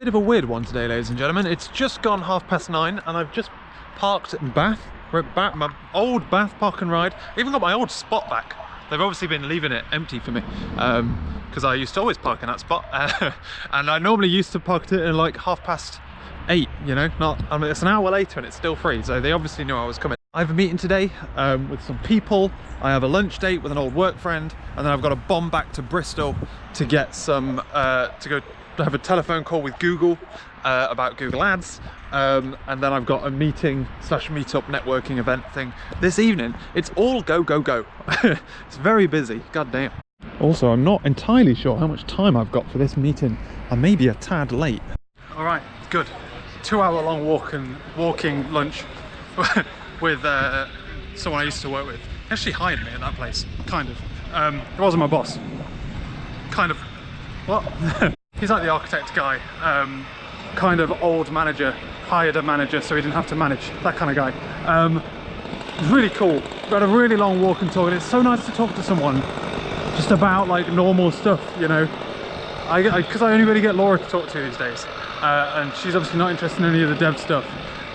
Bit of a weird one today, ladies and gentlemen. It's just gone 9:30 and I've just parked at Bath. We're at Bath, my old Bath Park and Ride. I even got my old spot back. They've obviously been leaving it empty for me because I used to always park in that spot and I normally used to park it at like 8:30, you know, I mean, it's an hour later and it's still free, so they obviously knew I was coming. I have a meeting today with some people. I have a lunch date with an old work friend, and then I've got a bomb back to Bristol to get some, to go have a telephone call with Google about Google Ads, and then I've got a meeting / meetup networking event thing this evening. It's all go, go, go. It's very busy, god damn. Also, I'm not entirely sure how much time I've got for this meeting. I may be a tad late. All right, good. 2-hour-long walking lunch with someone I used to work with. He actually hired me at that place, kind of. It wasn't my boss. Kind of. What? He's like the architect guy. Kind of old manager, hired a manager so he didn't have to manage, that kind of guy. It was really cool. We had a really long walk and talk, and it's so nice to talk to someone just about like normal stuff, you know. Because I only really get Laura to talk to these days, and she's obviously not interested in any of the dev stuff,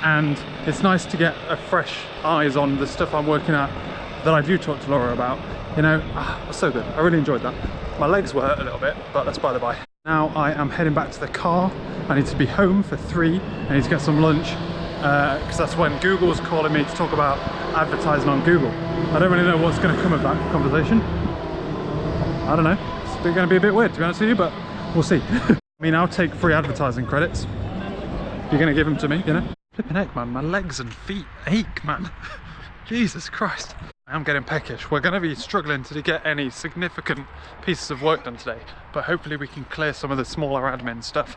and it's nice to get a fresh eyes on the stuff I'm working at that I do talk to Laura about, you know. It was so good. I really enjoyed that. My legs were hurt a little bit, but that's by the by. Now I am heading back to the car. I need to be home for 3. I need to get some lunch because that's when Google's calling me to talk about advertising on Google. I don't really know what's going to come of that conversation. I don't know. It's going to be a bit weird, to be honest with you, but we'll see. I mean, I'll take free advertising credits. You're going to give them to me, you know? Flipping heck, man. My legs and feet ache, man. Jesus Christ. I'm getting peckish. We're going to be struggling to get any significant pieces of work done today, but hopefully we can clear some of the smaller admin stuff,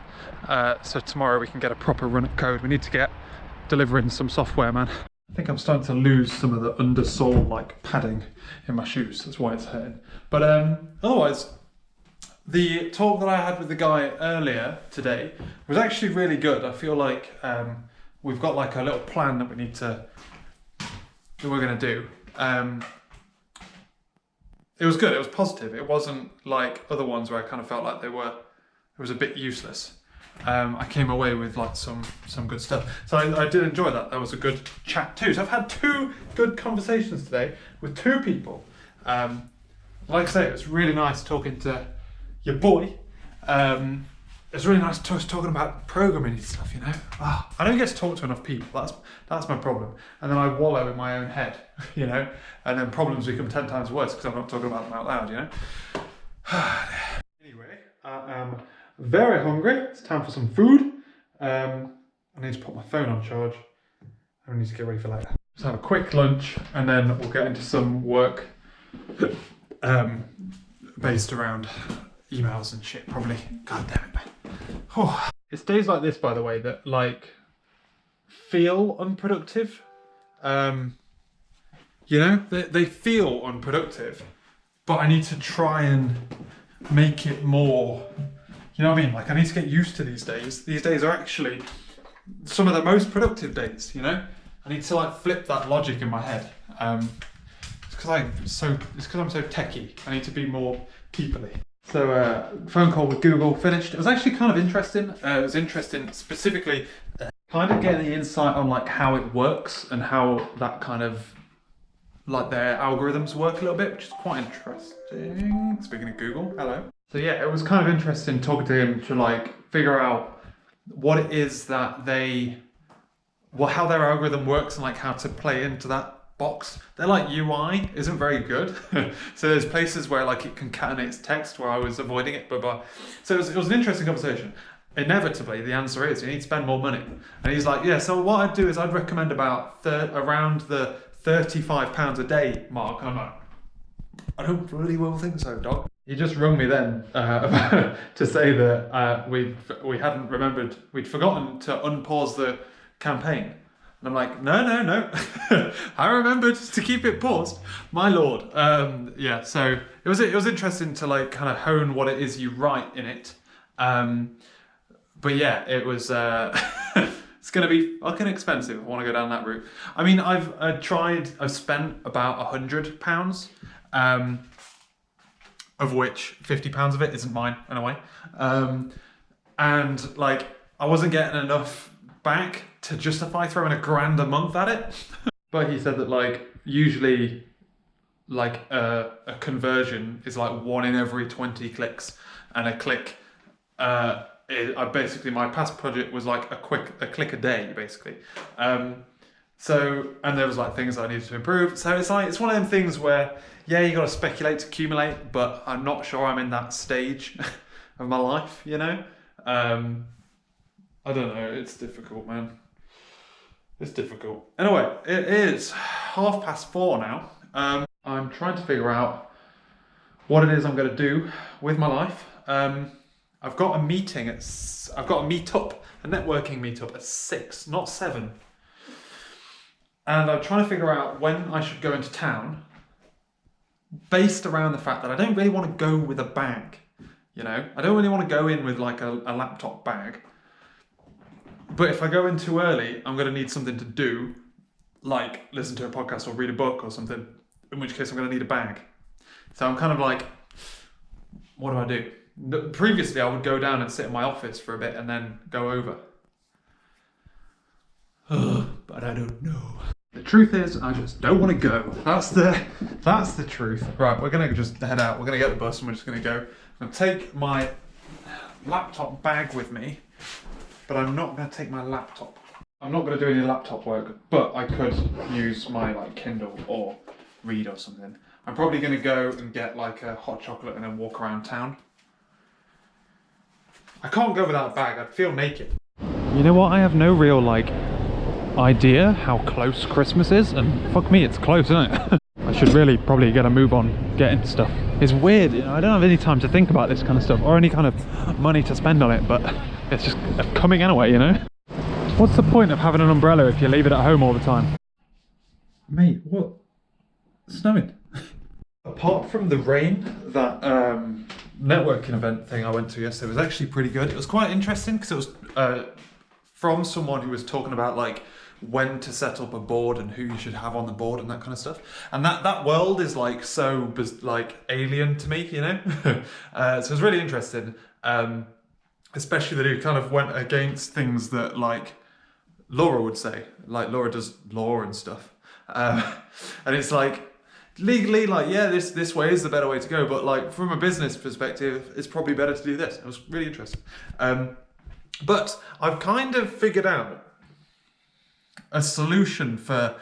so tomorrow we can get a proper run of code. We need to get delivering some software, man. I think I'm starting to lose some of the undersole like padding in my shoes. That's why it's hurting. But otherwise, the talk that I had with the guy earlier today was actually really good. I feel like we've got like a little plan that we're going to do. It was good. It was positive. It wasn't like other ones where I kind of felt like it was a bit useless. I came away with like some good stuff. So I did enjoy that. That was a good chat too. So I've had 2 good conversations today with 2 people. Like I say, it was really nice talking to your boy. It's really nice to us talking about programming and stuff, you know. I don't get to talk to enough people. That's my problem. And then I wallow in my own head, you know. And then problems become 10 times worse because I'm not talking about them out loud, you know. Anyway, I am very hungry. It's time for some food. I need to put my phone on charge. I need to get ready for later. Just have a quick lunch and then we'll get into some work based around emails and shit, probably. God damn it, man. Oh. It's days like this, by the way, that like feel unproductive. You know, they feel unproductive, but I need to try and make it more, you know what I mean? Like I need to get used to these days. These days are actually some of the most productive days, you know? I need to like flip that logic in my head. It's because I'm so techie. I need to be more people-y. So phone call with Google finished. It was actually kind of interesting. It was interesting specifically kind of getting the insight on like how it works and how that kind of like their algorithms work a little bit, which is quite interesting. Speaking of Google, hello. So yeah, it was kind of interesting talking to him to like figure out what it is that how their algorithm works and like how to play into that box. Their like UI isn't very good. So there's places where like it concatenates text where I was avoiding it, but so it was an interesting conversation. Inevitably the answer is you need to spend more money, and he's like, yeah, so what I'd do is I'd recommend about around the £35 a day mark, and I'm like, I don't really well think so, dog. He just rung me then to say that we hadn't remembered, we'd forgotten to unpause the campaign. And I'm like, no, I remembered to keep it paused, my lord. Yeah, so it was interesting to like kind of hone what it is you write in it. But yeah, it was it's gonna be fucking expensive if I want to go down that route. I mean, I've spent about £100, of which £50 of it isn't mine in a way. And like I wasn't getting enough back to justify throwing $1,000 a month at it. But he said that like usually like a conversion is like 1 in every 20 clicks, and a click I basically, my past project was like a click a day basically. So, and there was like things I needed to improve. So it's like, it's one of them things where, yeah, you got to speculate to accumulate, but I'm not sure I'm in that stage of my life, you know? I don't know, it's difficult, man. It's difficult. Anyway, it is 4:30 now. I'm trying to figure out what it is I'm going to do with my life. I've got a meeting I've got a meetup, a networking meetup at 6, not 7. And I'm trying to figure out when I should go into town, based around the fact that I don't really want to go with a bag, you know? I don't really want to go in with like a laptop bag. But if I go in too early, I'm going to need something to do, like listen to a podcast or read a book or something, in which case I'm going to need a bag. So I'm kind of like, what do I do? Previously, I would go down and sit in my office for a bit and then go over. But I don't know. The truth is, I just don't want to go. That's the truth. Right, we're going to just head out. We're going to get the bus and we're just going to go. I'm going to take my laptop bag with me, but I'm not going to take my laptop. I'm not going to do any laptop work, but I could use my like Kindle or read or something. I'm probably going to go and get like a hot chocolate and then walk around town. I can't go without a bag. I'd feel naked. You know what? I have no real like idea how close Christmas is, and fuck me, it's close, isn't it? I should really probably get a move on getting stuff. It's weird, you know, I don't have any time to think about this kind of stuff or any kind of money to spend on it, but it's just coming anyway, you know? What's the point of having an umbrella if you leave it at home all the time? Mate, what? It's snowing. Apart from the rain, that networking event thing I went to yesterday was actually pretty good. It was quite interesting because it was from someone who was talking about like when to set up a board and who you should have on the board and that kind of stuff. And that world is like so like alien to me, you know? So it was really interesting. Especially that it kind of went against things that like Laura would say. Like Laura does law and stuff. And it's like, legally, like, yeah, this way is the better way to go, but like from a business perspective, it's probably better to do this. It was really interesting. But I've kind of figured out a solution for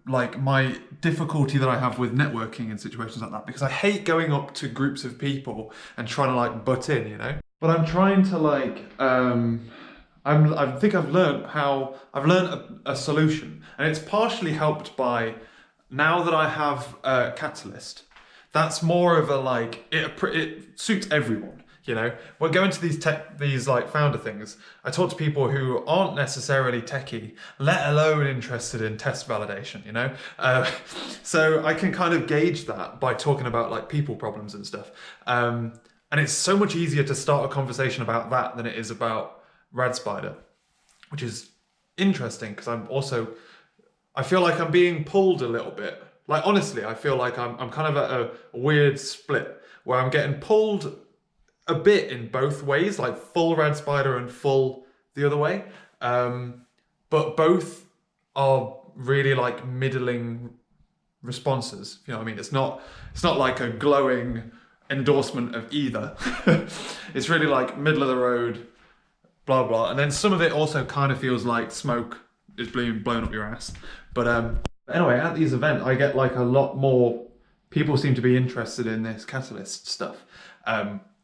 like my difficulty that I have with networking in situations like that, because I hate going up to groups of people and trying to like butt in, you know? But I'm trying to like, I think I've learned a solution, and it's partially helped by now that I have Catalyst. That's more of a like, it suits everyone. You know, we're going to these like founder things. I talk to people who aren't necessarily techie, let alone interested in test validation, you know? So I can kind of gauge that by talking about like people problems and stuff. And it's so much easier to start a conversation about that than it is about RadSpider, which is interesting because I feel like I'm being pulled a little bit. Like, honestly, I feel like I'm kind of at a weird split where I'm getting pulled a bit in both ways, like full RadSpider and full the other way. But both are really like middling responses. You know what I mean? It's not like a glowing endorsement of either. It's really like middle of the road, blah, blah. And then some of it also kind of feels like smoke is blown up your ass. But anyway, at these events, I get like a lot more people seem to be interested in this Catalyst stuff.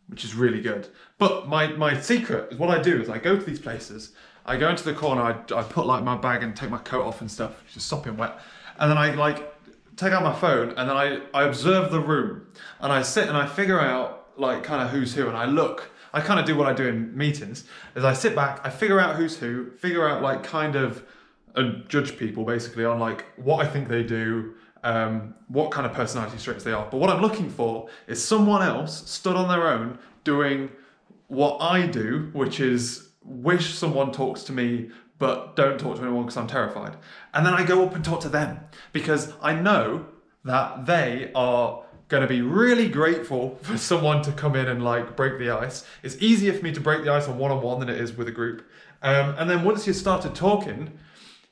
Which is really good. But my secret is what I do is I go to these places, I go into the corner, I put like my bag and take my coat off and stuff, just sopping wet. And then I like take out my phone and then I observe the room and I sit and I figure out like kind of who's who, and I kind of do what I do in meetings is I sit back, I figure out who's who, figure out like kind of judge people basically on like what I think they do, what kind of personality traits they are. But what I'm looking for is someone else stood on their own doing what I do, which is wish someone talks to me, but don't talk to anyone because I'm terrified. And then I go up and talk to them because I know that they are going to be really grateful for someone to come in and like break the ice. It's easier for me to break the ice on one-on-one than it is with a group. And then once you started talking,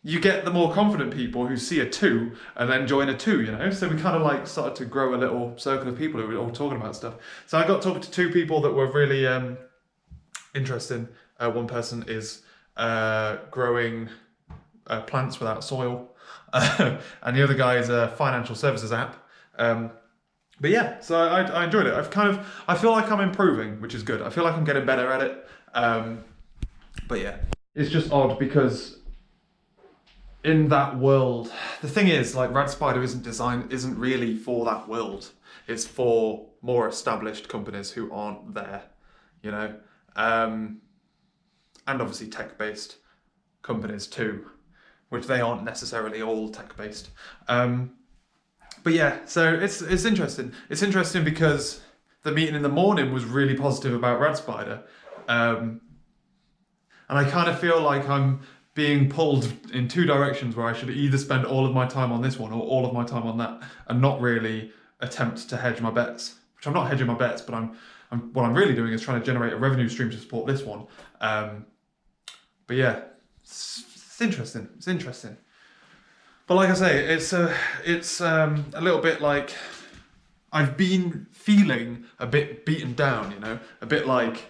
you get the more confident people who see a 2 and then join a 2, you know? So we kind of like started to grow a little circle of people who were all talking about stuff. So I got talking to 2 people that were really interesting. One person is growing plants without soil. And the other guy is a financial services app. But yeah, so I enjoyed it. I feel like I'm improving, which is good. I feel like I'm getting better at it. But yeah, it's just odd because in that world, the thing is, like, RadSpider isn't really for that world. It's for more established companies who aren't there, you know, and obviously tech-based companies too, which they aren't necessarily all tech-based. But yeah, so it's interesting. It's interesting because the meeting in the morning was really positive about RadSpider, and I kind of feel like I'm being pulled in 2 directions where I should either spend all of my time on this one or all of my time on that, and not really attempt to hedge my bets. Which I'm not hedging my bets, but what I'm really doing is trying to generate a revenue stream to support this one. But yeah, it's interesting. It's interesting. But like I say, it's a little bit like I've been feeling a bit beaten down, you know, a bit like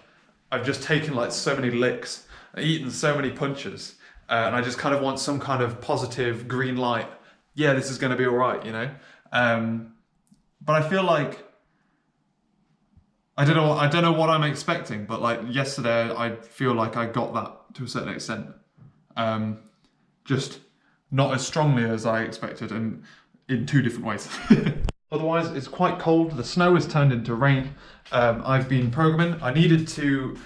I've just taken like so many licks, eaten so many punches. And I just kind of want some kind of positive green light. Yeah, this is going to be all right, you know? But I feel like, I don't know what I'm expecting, but like yesterday, I feel like I got that to a certain extent. Just not as strongly as I expected, and in 2 different ways. Otherwise, it's quite cold. The snow has turned into rain. I've been programming. I needed to,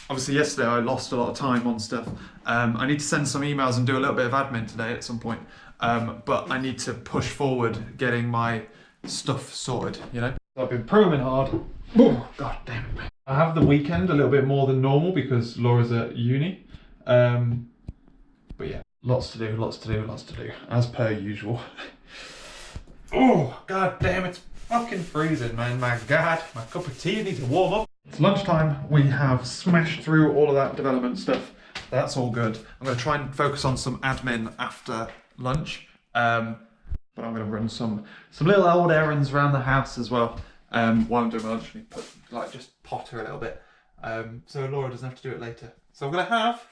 obviously yesterday I lost a lot of time on stuff. I need to send some emails and do a little bit of admin today at some point. But I need to push forward getting my stuff sorted, you know? I've been programming hard. Oh, God damn it, mate. I have the weekend a little bit more than normal because Laura's at uni. But yeah, lots to do, as per usual. Oh, God damn, it's fucking freezing, man. My God, my cup of tea needs to warm up. It's lunchtime. We have smashed through all of that development stuff. That's all good. I'm going to try and focus on some admin after lunch. But I'm going to run some little old errands around the house as well. While I'm doing my lunch, I just potter a little bit. So Laura doesn't have to do it later. So I'm going to have,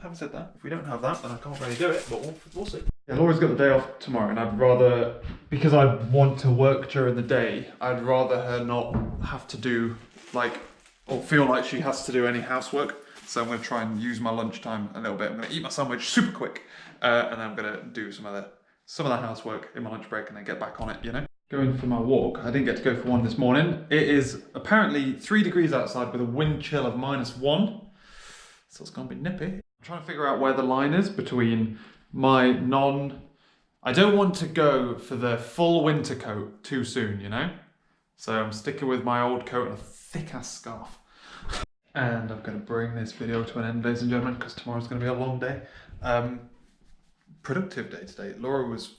having said that, if we don't have that, then I can't really do it, but we'll see. Yeah, Laura's got the day off tomorrow, and I'd rather, because I want to work during the day, I'd rather her not have to do, like, or feel like she has to do any housework. So I'm going to try and use my lunchtime a little bit. I'm going to eat my sandwich super quick, and then I'm going to do some of that housework in my lunch break and then get back on it, you know? Going for my walk. I didn't get to go for one this morning. It is apparently 3 degrees outside with a wind chill of -1. So it's going to be nippy. I'm trying to figure out where the line is between my I don't want to go for the full winter coat too soon, you know? So I'm sticking with my old coat and a thick ass scarf. And I'm going to bring this video to an end, ladies and gentlemen, because tomorrow's going to be a long day. Productive day today. Laura was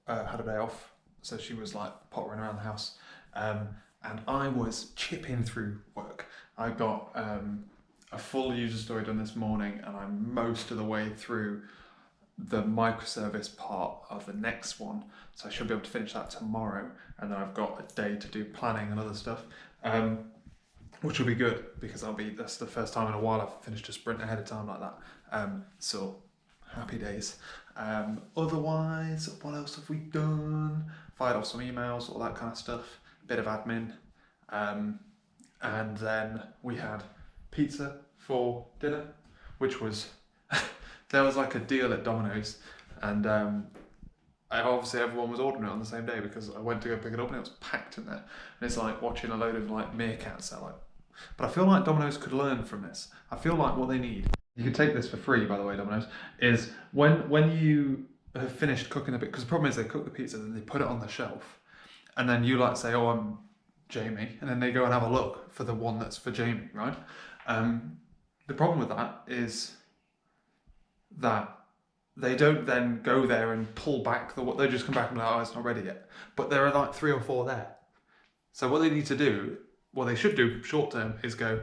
had a day off, so she was like pottering around the house, and I was chipping through work. I got a full user story done this morning, and I'm most of the way through the microservice part of the next one, so I should be able to finish that tomorrow, and then I've got a day to do planning and other stuff, which will be good because that's the first time in a while I've finished a sprint ahead of time like that. So happy days. Otherwise, what else have we done? Fired off some emails, all that kind of stuff, a bit of admin, and then we had pizza for dinner, which was there was like a deal at Domino's, and obviously everyone was ordering it on the same day because I went to go pick it up and it was packed in there, and it's like watching a load of like meerkats. But I feel like Domino's could learn from this. I feel like what they need, you can take this for free, by the way, Domino's, is when you have finished cooking the pizza, because the problem is they cook the pizza and they put it on the shelf, and then you like say, oh, I'm Jamie, and then they go and have a look for the one that's for Jamie, right? The problem with that is that they don't then go there and pull back they just come back and be like, oh, it's not ready yet. But there are like 3 or 4 there. So what they need to do, what they should do short term, is go,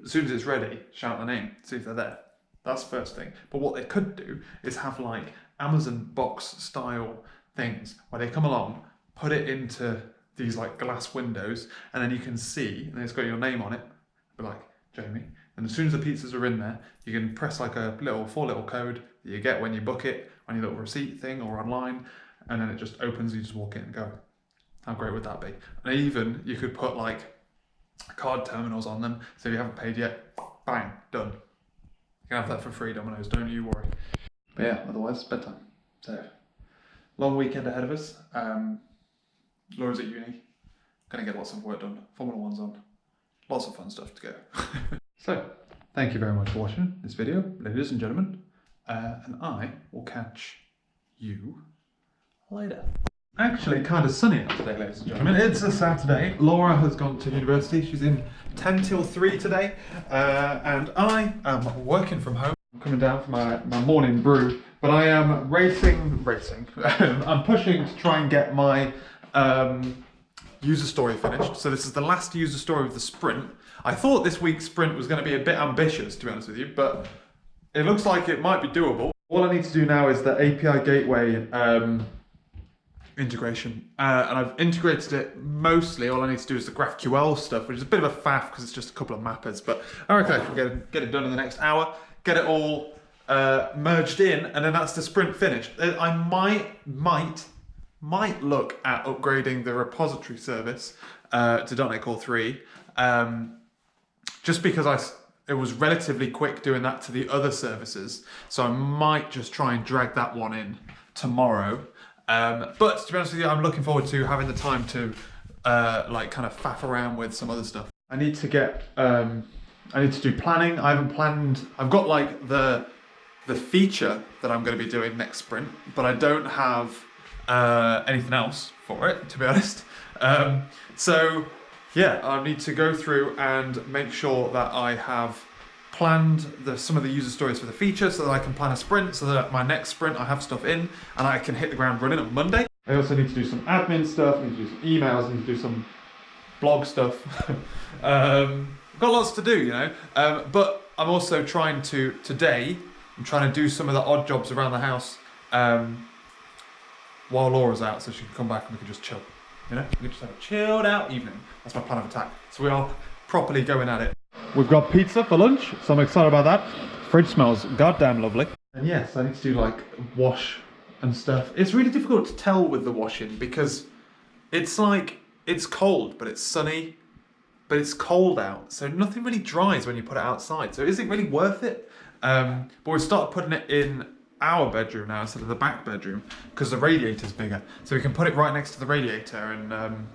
as soon as it's ready, shout the name, see if they're there. That's the first thing. But what they could do is have like Amazon box style things where they come along, put it into these like glass windows, and then you can see, and it's got your name on it, be like, Jamie. And as soon as the pizzas are in there, you can press like a little 4-letter code that you get when you book it on your little receipt thing or online, and then it just opens, you just walk in and go. How great would that be? And even you could put like card terminals on them, so if you haven't paid yet, bang, done. You can have that for free, Domino's, don't you worry. But yeah, otherwise, bedtime. So, long weekend ahead of us. Laura's at uni, gonna get lots of work done. Formula 1's on. Lots of fun stuff to go. So, thank you very much for watching this video, ladies and gentlemen. And I will catch you later. Actually, kind of sunny out today, ladies and gentlemen. It's a Saturday. Laura has gone to university. She's in 10 till 3 today. And I am working from home. I'm coming down for my morning brew. But I am racing. I'm pushing to try and get my user story finished. So this is the last user story of the sprint. I thought this week's sprint was going to be a bit ambitious, to be honest with you, but it looks like it might be doable. All I need to do now is the API gateway integration, and I've integrated it mostly. All I need to do is the GraphQL stuff, which is a bit of a faff because it's just a couple of mappers, but I reckon I can get it done in the next hour, get it all merged in, and then that's the sprint finished. I might look at upgrading the repository service to .NET Core 3, just because it was relatively quick doing that to the other services, so I might just try and drag that one in tomorrow. But to be honest with you, I'm looking forward to having the time to like kind of faff around with some other stuff. I need to get, I need to do planning. I haven't planned. I've got like the feature that I'm going to be doing next sprint, but I don't have anything else for it, to be honest. So yeah, I need to go through and make sure that I have planned some of the user stories for the feature so that I can plan a sprint, so that my next sprint I have stuff in and I can hit the ground running on Monday. I also need to do some admin stuff, I need to do some emails, I need to do some blog stuff. I've got lots to do, you know, but I'm also trying to, today, I'm trying to do some of the odd jobs around the house while Laura's out, so she can come back and we can just chill. You know, we can just have a chilled out evening. That's my plan of attack. So we are properly going at it. We've got pizza for lunch, so I'm excited about that. Fridge smells goddamn lovely. And yes, I need to do like wash and stuff. It's really difficult to tell with the washing because it's like, it's cold, but it's sunny, but it's cold out. So nothing really dries when you put it outside. So is it really worth it? But we've started putting it in our bedroom now instead of the back bedroom because the radiator's bigger. So we can put it right next to the radiator and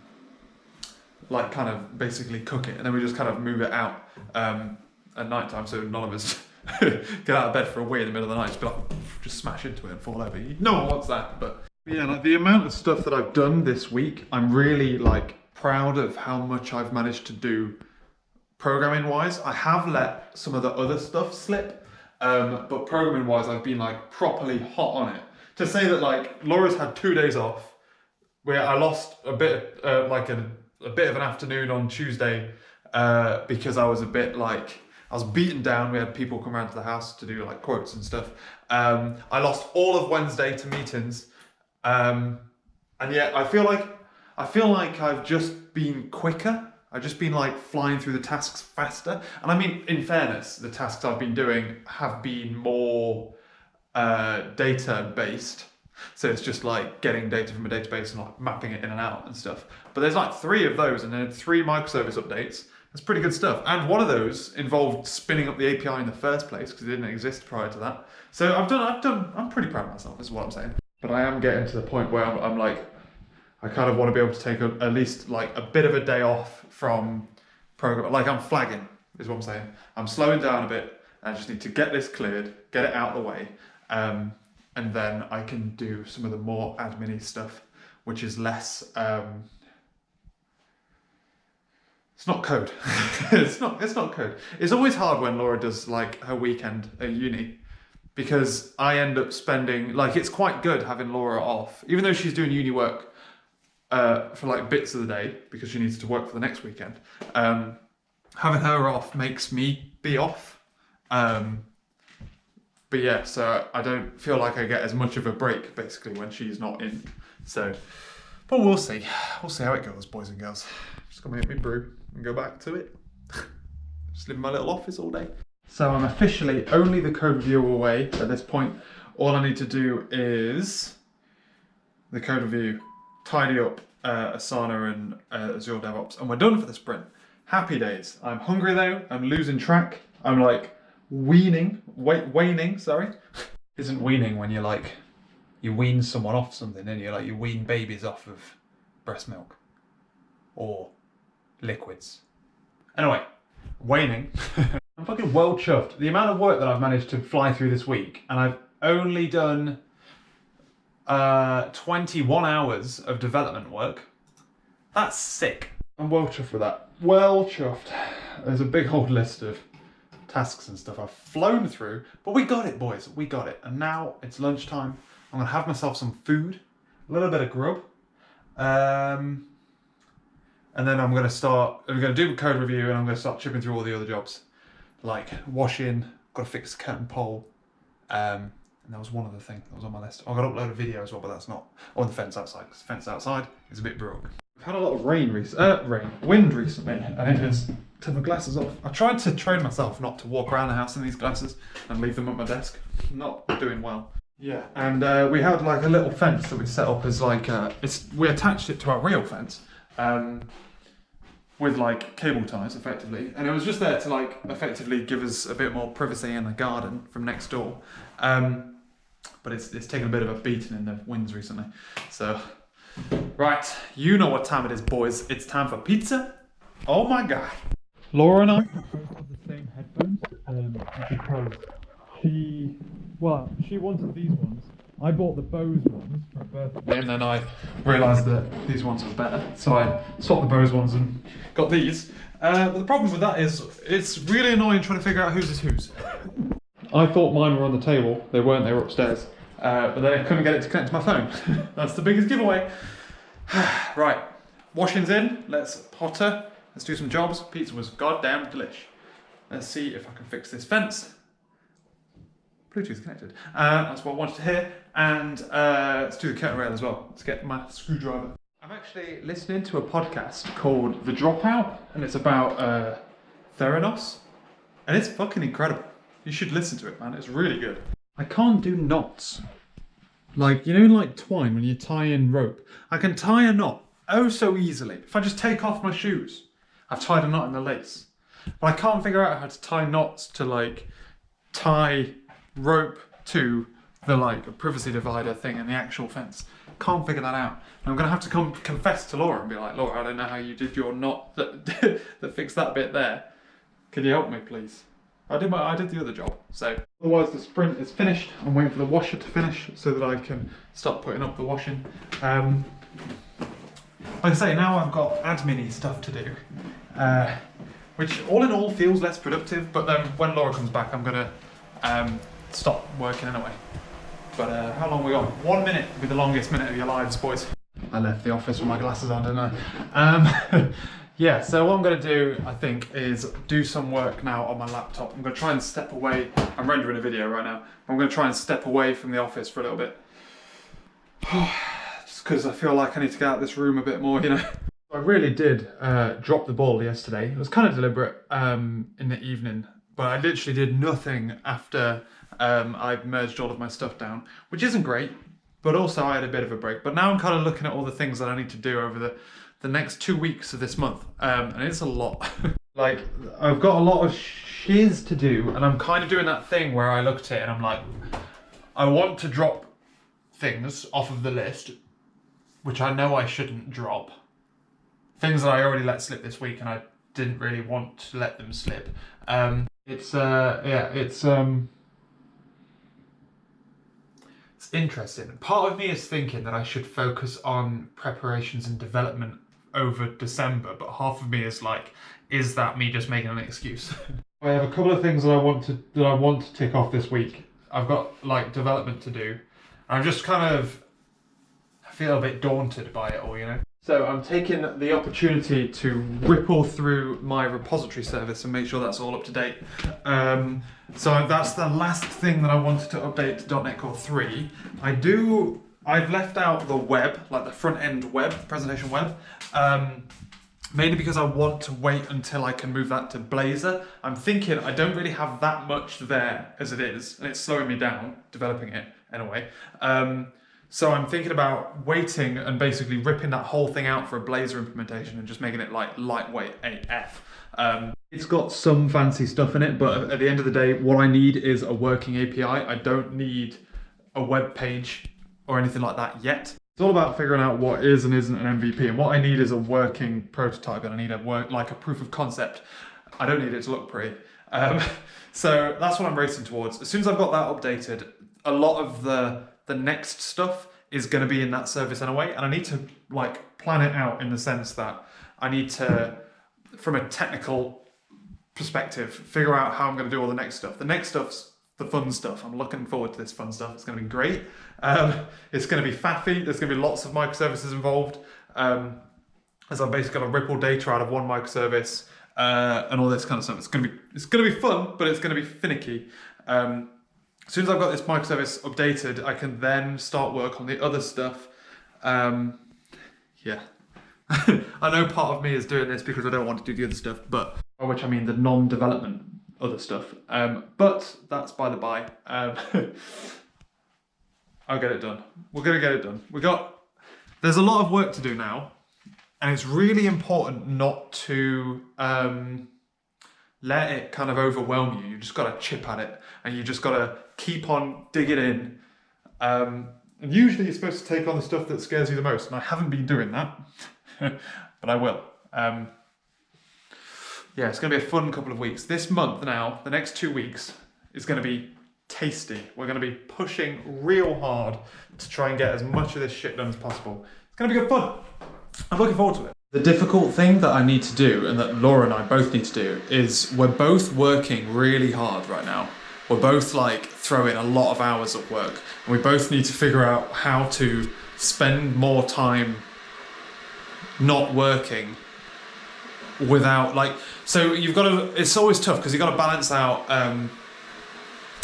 like kind of basically cook it, and then we just kind of move it out at night time so none of us get out of bed for a wee in the middle of the night, just be like, just smash into it and fall over. No one wants that. But yeah, like the amount of stuff that I've done this week, I'm really like proud of how much I've managed to do programming wise. I have let some of the other stuff slip, but programming wise I've been like properly hot on it. To say that like Laura's had 2 days off where I lost a bit a bit of an afternoon on Tuesday because I was a bit like, I was beaten down. We had people come around to the house to do like quotes and stuff. I lost all of Wednesday to meetings. And yet I feel like I've just been quicker. I've just been like flying through the tasks faster. And I mean, in fairness, the tasks I've been doing have been more data based. So it's just like getting data from a database and like mapping it in and out and stuff. But there's like 3 of those and then 3 microservice updates. That's pretty good stuff. And one of those involved spinning up the API in the first place because it didn't exist prior to that. So I'm pretty proud of myself, is what I'm saying. But I am getting to the point where I'm like, I kind of want to be able to take at least like a bit of a day off from program. Like I'm flagging, is what I'm saying. I'm slowing down a bit. I just need to get this cleared, get it out of the way. And then I can do some of the more admin-y stuff, which is less, it's not code. it's not code. It's always hard when Laura does like her weekend at uni, because I end up spending, like, it's quite good having Laura off, even though she's doing uni work for like bits of the day because she needs to work for the next weekend. Having her off makes me be off. But yeah, so I don't feel like I get as much of a break basically when she's not in. So, but we'll see. We'll see how it goes, boys and girls. Just gonna make me brew and go back to it. Just live in my little office all day. So I'm officially only the code review away at this point. All I need to do is the code review, tidy up Asana and Azure DevOps, and we're done for the sprint. Happy days. I'm hungry though. I'm losing track. I'm like waning, sorry. Isn't weaning when you're like, you wean someone off something, and you're like, you wean babies off of breast milk or liquids. Anyway, waning. I'm fucking well chuffed. The amount of work that I've managed to fly through this week, and I've only done 21 hours of development work. That's sick. I'm well chuffed with that. Well chuffed. There's a big old list of tasks and stuff I've flown through, but we got it, boys. We got it. And now it's lunchtime. I'm gonna have myself some food, a little bit of grub, and then I'm gonna do a code review, and I'm gonna start chipping through all the other jobs, like washing. Got to fix the curtain pole. And that was one other thing that was on my list. I've got to upload a video as well, but that's not on the fence outside, because the fence outside is a bit broke. We've had a lot of wind recently, and it has took my glasses off. I tried to train myself not to walk around the house in these glasses and leave them at my desk. Not doing well. Yeah, and we had like a little fence that we set up as like, we attached it to our real fence, with like cable ties effectively, and it was just there to like effectively give us a bit more privacy in the garden from next door. But it's taken a bit of a beating in the winds recently. So, right, you know what time it is, boys. It's time for pizza. Oh my god. Laura and I both have the same headphones because she wanted these ones. I bought the Bose ones for her birthday, and then I realised that these ones were better, so I swapped the Bose ones and got these. But the problem with that is it's really annoying trying to figure out whose is whose. I thought mine were on the table. They weren't, they were upstairs. But then I couldn't get it to connect to my phone. That's the biggest giveaway. Right, washing's in, let's potter, let's do some jobs. Pizza was goddamn delish. Let's see if I can fix this fence. Bluetooth connected. That's what I wanted to hear. And let's do the curtain rail as well. Let's get my screwdriver. I'm actually listening to a podcast called The Dropout, and it's about Theranos. And it's fucking incredible. You should listen to it, man. It's really good. I can't do knots. Like, you know, like twine when you tie in rope. I can tie a knot oh so easily. If I just take off my shoes, I've tied a knot in the lace. But I can't figure out how to tie knots to like tie rope to the like privacy divider thing in the actual fence. Can't figure that out. I'm gonna have to come confess to Laura and be like, Laura, I don't know how you did your knot that that fixed that bit there. Can you help me, please? I did the other job. So otherwise, the sprint is finished. I'm waiting for the washer to finish so that I can start putting up the washing. Like I say, now I've got admin-y stuff to do, which all in all feels less productive. But then when Laura comes back, I'm gonna stop working anyway. But how long have we got? 1 minute will be the longest minute of your lives, boys. I left the office with my glasses on, didn't I? Yeah, so what I'm going to do, I think, is do some work now on my laptop. I'm going to try and step away. I'm rendering a video right now. I'm going to try and step away from the office for a little bit. Just because I feel like I need to get out of this room a bit more, you know. I really did drop the ball yesterday. It was kind of deliberate in the evening, but I literally did nothing after I've merged all of my stuff down, which isn't great, but also I had a bit of a break. But now I'm kind of looking at all the things that I need to do over the next 2 weeks of this month, and it's a lot. Like, I've got a lot of shiz to do, and I'm kind of doing that thing where I look at it and I'm like, I want to drop things off of the list, which I know I shouldn't drop. Things that I already let slip this week and I didn't really want to let them slip. It's interesting. Part of me is thinking that I should focus on preparations and development over December, but half of me is like, is that me just making an excuse? I have a couple of things that I want to tick off this week. I've got like development to do. I'm just kind of, I feel a bit daunted by it all, you know? So I'm taking the opportunity to ripple through my repository service and make sure that's all up to date. So that's the last thing that I wanted to update to .NET Core 3. I've left out the web, like the front end web, presentation web, mainly because I want to wait until I can move that to Blazor. I'm thinking I don't really have that much there as it is, and it's slowing me down, developing it anyway. So I'm thinking about waiting and basically ripping that whole thing out for a Blazor implementation and just making it like lightweight AF. It's got some fancy stuff in it, but at the end of the day, what I need is a working API. I don't need a web page or anything like that yet. It's all about figuring out what is and isn't an MVP, and what I need is a working prototype, and I need like a proof of concept. I don't need it to look pretty. So that's what I'm racing towards. As soon as I've got that updated, a lot of the next stuff is going to be in that service anyway, and I need to like plan it out in the sense that I need to, from a technical perspective, figure out how I'm going to do all the next stuff. The next stuff's the fun stuff. I'm looking forward to this fun stuff. It's going to be great. It's going to be faffy. There's going to be lots of microservices involved, as I've basically got to ripple data out of one microservice and all this kind of stuff. It's going to be fun, but it's going to be finicky. As soon as I've got this microservice updated, I can then start work on the other stuff. Yeah. I know part of me is doing this because I don't want to do the other stuff, but by which I mean the non-development other stuff. But that's by the by. I'll get it done. We're gonna get it done. There's a lot of work to do now, and it's really important not to let it kind of overwhelm you. You just gotta chip at it, and you just gotta keep on digging in. And usually you're supposed to take on the stuff that scares you the most, and I haven't been doing that, but I will. Yeah, it's gonna be a fun couple of weeks. This month now, the next 2 weeks, is gonna be tasty. We're gonna be pushing real hard to try and get as much of this shit done as possible. It's gonna be good fun. I'm looking forward to it. The difficult thing that I need to do, and that Laura and I both need to do, is we're both working really hard right now. We're both like throwing a lot of hours at work, and we both need to figure out how to spend more time not working without like, so you've got to, it's always tough because you've got to balance out,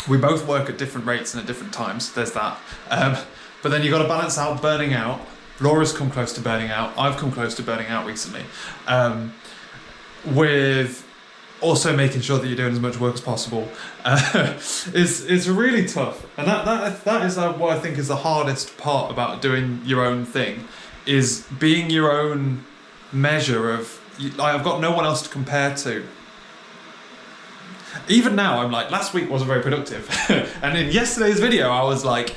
we both work at different rates and at different times, there's that, but then you've got to balance out burning out. Laura's come close to burning out, I've come close to burning out recently, with also making sure that you're doing as much work as possible. It's really tough, and that is what I think is the hardest part about doing your own thing, is being your own measure of, I've got no one else to compare to. Even now, I'm like, last week wasn't very productive. And in yesterday's video, I was like,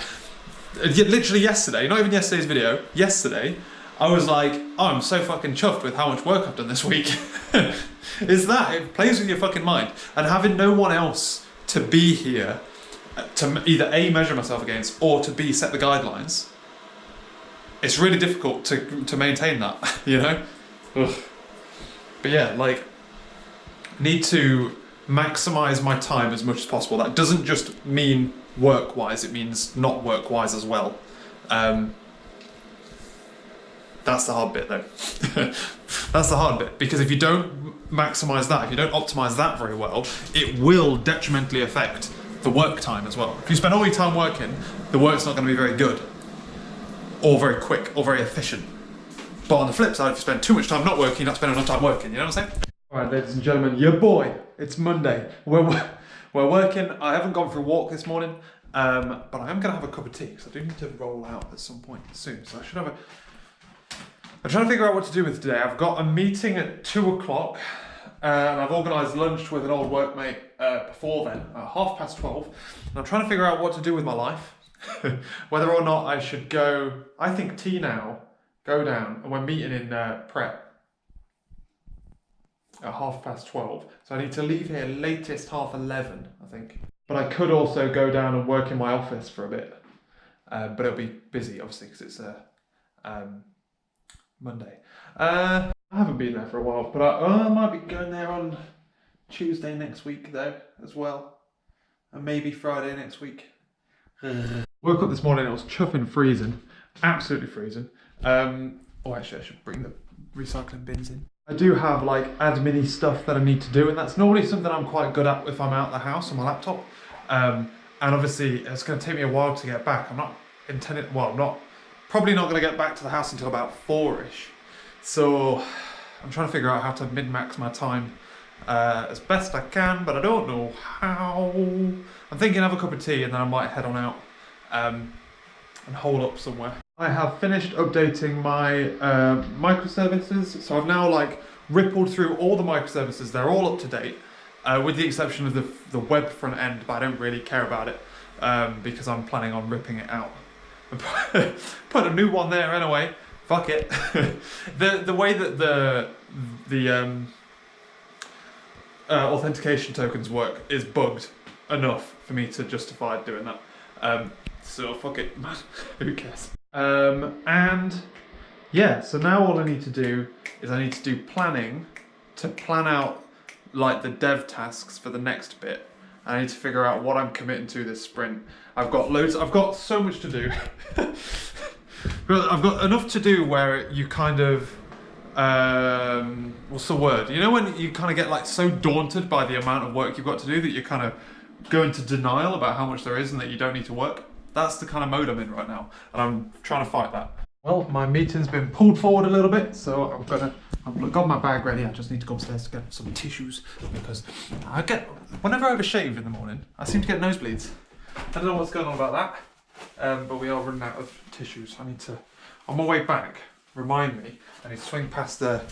literally yesterday, not even yesterday's video, yesterday, I was like, oh, I'm so fucking chuffed with how much work I've done this week. It plays with your fucking mind. And having no one else to be here, to either A, measure myself against, or to B, set the guidelines, it's really difficult to maintain that, you know? Ugh. But yeah, like, need to maximize my time as much as possible. That doesn't just mean work-wise, it means not work-wise as well. That's the hard bit though. That's the hard bit, because if you don't maximize that, if you don't optimize that very well, it will detrimentally affect the work time as well. If you spend all your time working, the work's not going to be very good, or very quick, or very efficient. But on the flip side, if you spend too much time not working, you're not spending enough time working, you know what I'm saying? Alright, ladies and gentlemen, your boy, it's Monday. We're working. I haven't gone for a walk this morning, but I am going to have a cup of tea, because I do need to roll out at some point soon. So I should have I'm trying to figure out what to do with today. I've got a meeting at 2 o'clock, and I've organised lunch with an old workmate before then, at 12:30. And I'm trying to figure out what to do with my life. Whether or not I should go, I think tea now, go down, and we're meeting in prep at 12:30. So I need to leave here latest 11:30, I think. But I could also go down and work in my office for a bit. But it'll be busy, obviously, because it's Monday. I haven't been there for a while, but I might be going there on Tuesday next week, though, as well. And maybe Friday next week. Woke up this morning, it was chuffing freezing, absolutely freezing. Oh, actually, I should bring the recycling bins in. I do have like admin-y stuff that I need to do, and that's normally something I'm quite good at if I'm out of the house on my laptop. And obviously, it's going to take me a while to get back. I'm not intending, well, I'm not, probably not going to get back to the house until about 4-ish. So I'm trying to figure out how to min-max my time as best I can, but I don't know how. I'm thinking have a cup of tea and then I might head on out and hole up somewhere. I have finished updating my microservices, so I've now like rippled through all the microservices. They're all up to date, with the exception of the web front end, but I don't really care about it because I'm planning on ripping it out. Put a new one there anyway. Fuck it. the way that the authentication tokens work is bugged enough for me to justify doing that. So fuck it, man. Who cares? And yeah, so now all I need to do is I need to do planning to plan out like the dev tasks for the next bit. I need to figure out what I'm committing to this sprint. I've got so much to do. I've got enough to do where you kind of, what's the word? You know when you kind of get like so daunted by the amount of work you've got to do that you kind of go into denial about how much there is and that you don't need to work? That's the kind of mode I'm in right now, and I'm trying to fight that. Well, my meeting's been pulled forward a little bit, so I've got my bag ready. I just need to go upstairs to get some tissues because whenever I overshave in the morning, I seem to get nosebleeds. I don't know what's going on about that, but we are running out of tissues. I need to, on my way back, remind me, I need to swing past the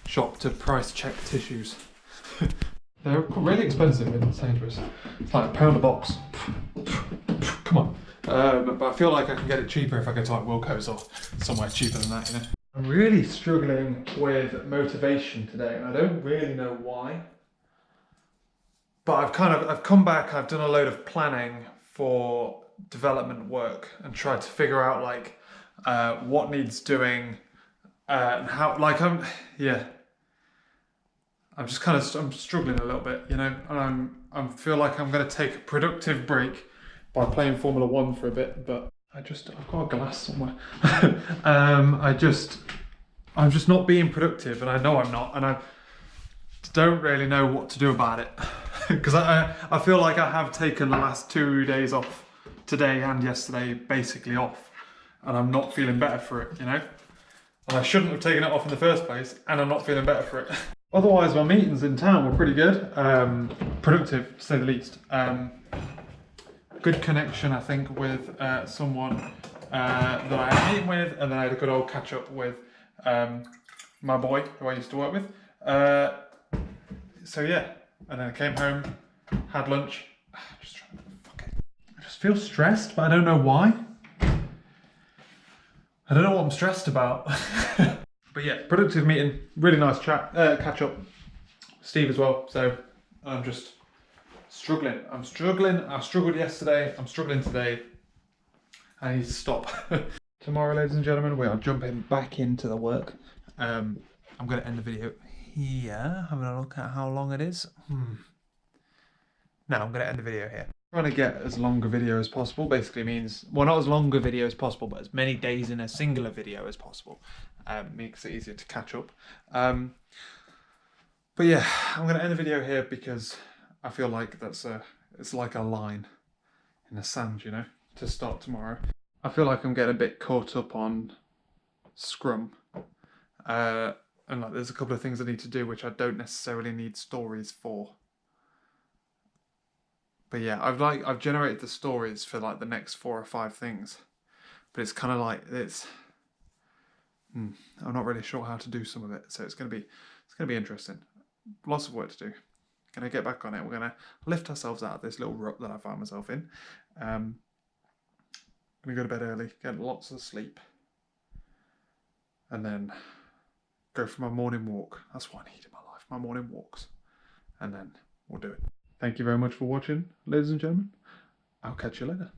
shop to price check tissues. They're really expensive in Sainsbury's. It's like £1 a box. Come on. But I feel like I can get it cheaper if I go to like Wilko's or somewhere cheaper than that, you know. I'm really struggling with motivation today, and I don't really know why. But I've come back, I've done a load of planning for development work and tried to figure out like what needs doing and how, like I'm just kind of, I'm struggling a little bit, you know, and I feel like I'm going to take a productive break by playing Formula 1 for a bit, but I've got a glass somewhere. I'm just not being productive, and I know I'm not, and I don't really know what to do about it. Because I feel like I have taken the last 2 days off, today and yesterday, basically off, and I'm not feeling better for it, you know? And I shouldn't have taken it off in the first place, and I'm not feeling better for it. Otherwise, my meetings in town were pretty good, productive to say the least. Good connection, I think, with someone that I had a meeting with, and then I had a good old catch up with my boy who I used to work with. So yeah, and then I came home, had lunch. Just trying to, fuck it. I just feel stressed, but I don't know why. I don't know what I'm stressed about. But yeah, productive meeting, really nice chat, catch up. Steve as well, so I'm just struggling. I struggled yesterday, I'm struggling today. I need to stop. Tomorrow, ladies and gentlemen, we are jumping back into the work. I'm going to end the video here, having a look at how long it is. No, I'm going to end the video here. Trying to get as long a video as possible basically means, well, not as long a video as possible, but as many days in a singular video as possible. Makes it easier to catch up. But yeah, I'm going to end the video here because I feel like it's like a line in the sand, you know, to start tomorrow. I feel like I'm getting a bit caught up on Scrum. And like there's a couple of things I need to do which I don't necessarily need stories for. But yeah, I've generated the stories for like the next 4 or 5 things. But it's kind of like I'm not really sure how to do some of it, so it's gonna be interesting. Lots of work to do. Gonna get back on it. We're gonna lift ourselves out of this little rut that I found myself in. Gonna go to bed early, get lots of sleep, and then go for my morning walk. That's what I need in my life, my morning walks. And then we'll do it. Thank you very much for watching, ladies and gentlemen. I'll catch you later.